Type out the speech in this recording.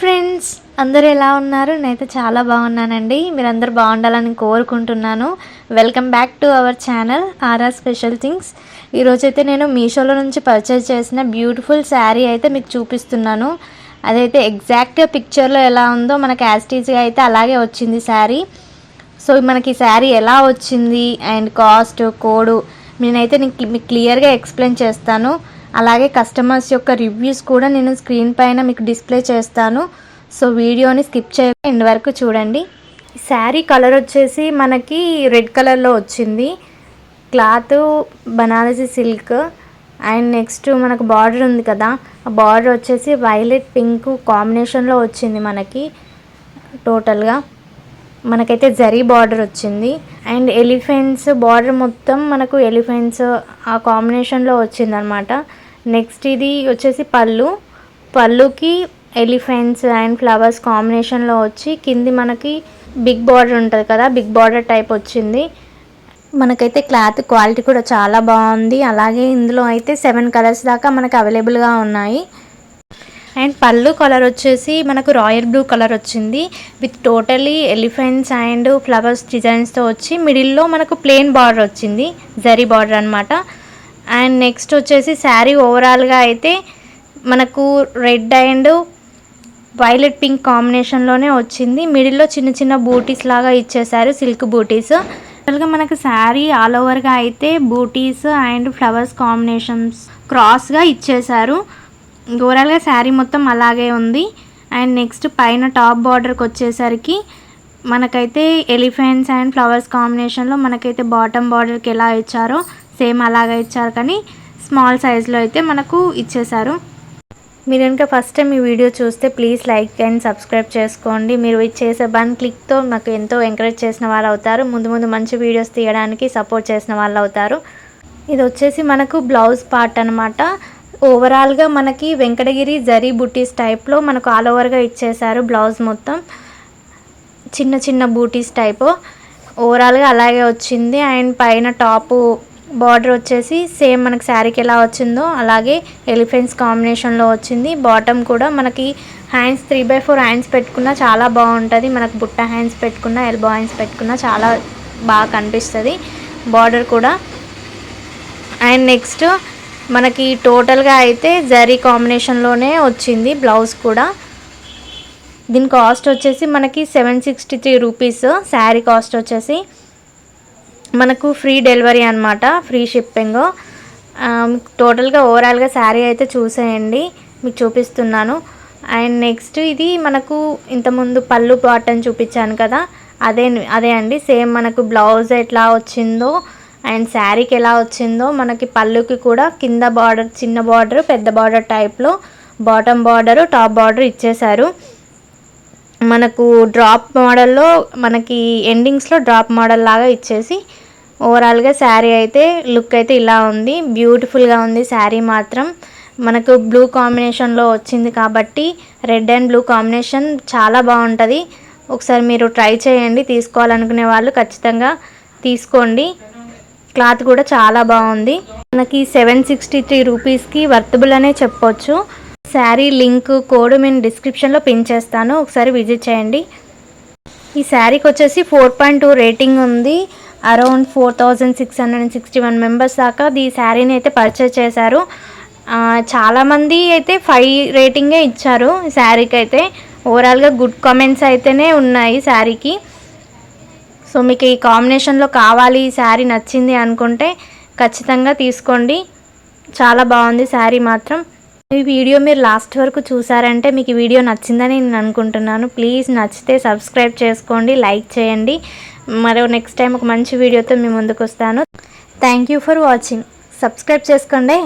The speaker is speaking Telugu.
ఫ్రెండ్స్, అందరూ ఎలా ఉన్నారు? నేనైతే చాలా బాగున్నానండి. మీరందరూ బాగుండాలని కోరుకుంటున్నాను. Welcome back to our channel RR special things. ఈరోజైతే నేను మీషోలో నుంచి పర్చేజ్ చేసిన బ్యూటిఫుల్ శారీ అయితే మీకు చూపిస్తున్నాను. అదైతే ఎగ్జాక్ట్గా పిక్చర్లో ఎలా ఉందో మనకి యాస్టీజ్గా అయితే అలాగే వచ్చింది శారీ. సో మనకి శారీ ఎలా వచ్చింది అండ్ కాస్ట్ కోడ్ నేనైతే మీకు క్లియర్గా ఎక్స్ప్లెయిన్ చేస్తాను. అలాగే కస్టమర్స్ యొక్క రివ్యూస్ కూడా నేను స్క్రీన్ పైన మీకు డిస్ప్లే చేస్తాను. సో వీడియోని స్కిప్ చేయకుండా ఎండ్ వరకు చూడండి. శారీ కలర్ వచ్చేసి మనకి రెడ్ కలర్లో వచ్చింది. Cloth Banarasi silk and next మనకు బార్డర్ ఉంది కదా, ఆ బార్డర్ వచ్చేసి వైలెట్ పింక్ కాంబినేషన్లో వచ్చింది. మనకి టోటల్గా మనకైతే జరీ బార్డర్ వచ్చింది అండ్ ఎలిఫెంట్స్ బార్డర్ మొత్తం మనకు ఎలిఫెంట్స్ ఆ కాంబినేషన్లో వచ్చిందనమాట. నెక్స్ట్ ఇది వచ్చేసి పళ్ళుకి ఎలిఫెంట్స్ అండ్ ఫ్లవర్స్ కాంబినేషన్లో వచ్చి కింది మనకి బిగ్ బార్డర్ ఉంటుంది కదా, బిగ్ బార్డర్ టైప్ వచ్చింది. మనకైతే క్లాత్ క్వాలిటీ కూడా చాలా బాగుంది. అలాగే ఇందులో అయితే 7 కలర్స్ దాకా మనకు అవైలబుల్గా ఉన్నాయి. అండ్ పళ్ళు కలర్ వచ్చేసి మనకు రాయల్ బ్లూ కలర్ వచ్చింది with totally elephants and flowers డిజైన్స్తో వచ్చి మిడిల్లో మనకు ప్లెయిన్ బార్డర్ వచ్చింది, జరీ బార్డర్ అనమాట. అండ్ నెక్స్ట్ వచ్చేసి శారీ ఓవరాల్గా అయితే మనకు రెడ్ అండ్ వైలెట్ పింక్ కాంబినేషన్లోనే వచ్చింది. మిడిల్లో చిన్న చిన్న బూటీస్ లాగా ఇచ్చేసారు, సిల్క్ బూటీస్. టోటల్గా మనకు శారీ ఆల్ ఓవర్గా అయితే బూటీస్ అండ్ ఫ్లవర్స్ కాంబినేషన్స్ క్రాస్గా ఇచ్చేసారు. ఓవరాల్గా శారీ మొత్తం అలాగే ఉంది. అండ్ నెక్స్ట్ పైన టాప్ బార్డర్కి వచ్చేసరికి మనకైతే ఎలిఫెంట్స్ అండ్ ఫ్లవర్స్ కాంబినేషన్లో మనకైతే బాటమ్ బార్డర్కి ఎలా ఇచ్చారో సేమ్ అలాగే ఇచ్చారు, కానీ స్మాల్ సైజ్లో అయితే మనకు ఇచ్చేసారు. మీరు కనుక ఫస్ట్ టైం ఈ వీడియో చూస్తే ప్లీజ్ లైక్ అండ్ సబ్స్క్రైబ్ చేసుకోండి. మీరు చేసే క్లిక్తో నాకు ఎంతో ఎంకరేజ్ చేసిన వాళ్ళు అవుతారు. ముందు మంచి వీడియోస్ తీయడానికి సపోర్ట్ చేసిన వాళ్ళు అవుతారు. ఇది వచ్చేసి మనకు బ్లౌజ్ పార్ట్ అనమాట. ఓవరాల్గా మనకి వెంకటగిరి జరీ బూటీస్ టైప్లో మనకు ఆల్ ఓవర్గా ఇచ్చేసారు. బ్లౌజ్ మొత్తం చిన్న చిన్న బూటీస్ టైపు ఓవరాల్గా అలాగే వచ్చింది. అండ్ పైన టాపు బార్డర్ వచ్చేసి సేమ్ మనకి శారీకి ఎలా వచ్చిందో అలాగే ఎలిఫెంట్స్ కాంబినేషన్లో వచ్చింది. బాటమ్ కూడా మనకి హ్యాండ్స్ 3/4 హ్యాండ్స్ పెట్టుకున్నా చాలా బాగుంటుంది. మనకు బుట్ట హ్యాండ్స్ పెట్టుకున్నా ఎల్బో హ్యాండ్స్ పెట్టుకున్నా చాలా బాగా కనిపిస్తుంది బార్డర్ కూడా. అండ్ నెక్స్ట్ మనకి టోటల్గా అయితే జరీ కాంబినేషన్లోనే వచ్చింది బ్లౌజ్ కూడా. దీని కాస్ట్ వచ్చేసి మనకి 763 రూపీస్. శారీ కాస్ట్ వచ్చేసి మనకు ఫ్రీ డెలివరీ అనమాట, ఫ్రీ షిప్పింగ్. టోటల్గా ఓవరాల్గా శారీ అయితే చూసేయండి, మీకు చూపిస్తున్నాను. అండ్ నెక్స్ట్ ఇది మనకు ఇంతకుముందు పళ్ళు పాటని చూపించాను కదా, అదే అండి. సేమ్ మనకు బ్లౌజ్ ఎట్లా వచ్చిందో అండ్ శారీకి ఎలా వచ్చిందో మనకి పళ్ళుకి కూడా కింద బార్డర్ చిన్న బార్డర్ పెద్ద బార్డర్ టైప్లో బాటమ్ బార్డరు టాప్ బార్డర్ ఇచ్చేశారు. మనకు డ్రాప్ మోడల్లో మనకి ఎండింగ్స్లో డ్రాప్ మోడల్ లాగా ఇచ్చేసి ఓవరాల్గా శారీ అయితే లుక్ అయితే ఇలా ఉంది. బ్యూటిఫుల్గా ఉంది శారీ మాత్రం. మనకు బ్లూ కాంబినేషన్లో వచ్చింది కాబట్టి రెడ్ అండ్ బ్లూ కాంబినేషన్ చాలా బాగుంటుంది. ఒకసారి మీరు ట్రై చేయండి, తీసుకోవాలనుకునే వాళ్ళు ఖచ్చితంగా తీసుకోండి. క్లాత్ కూడా చాలా బాగుంది. మనకి 763 రూపీస్కి వర్తబుల్ అనే చెప్పొచ్చు. శారీ లింక్ కోడ్ నేను డిస్క్రిప్షన్లో పిన్ చేస్తాను, ఒకసారి విజిట్ చేయండి. ఈ శారీకి వచ్చేసి 4.2 రేటింగ్ ఉంది. అరౌండ్ 4661 మెంబర్స్ దాకా ఈ శారీని అయితే పర్చేజ్ చేశారు. చాలామంది అయితే 5 రేటింగే ఇచ్చారు ఈ శారీకి అయితే. ఓవరాల్గా గుడ్ కామెంట్స్ అయితేనే ఉన్నాయి శారీకి. సో మీకు ఈ కాంబినేషన్లో కావాలి, ఈ శారీ నచ్చింది అనుకుంటే ఖచ్చితంగా తీసుకోండి, చాలా బాగుంది శారీ మాత్రం. ఈ వీడియో మీరు లాస్ట్ వరకు చూసారంటే మీకు ఈ వీడియో నచ్చిందని నేను అనుకుంటున్నాను. ప్లీజ్ నచ్చితే సబ్స్క్రైబ్ చేసుకోండి, లైక్ చేయండి. మరో నెక్స్ట్ టైం ఒక మంచి వీడియోతో మీ ముందుకు వస్తాను. Thank you for watching. Subscribe చేసుకోండి.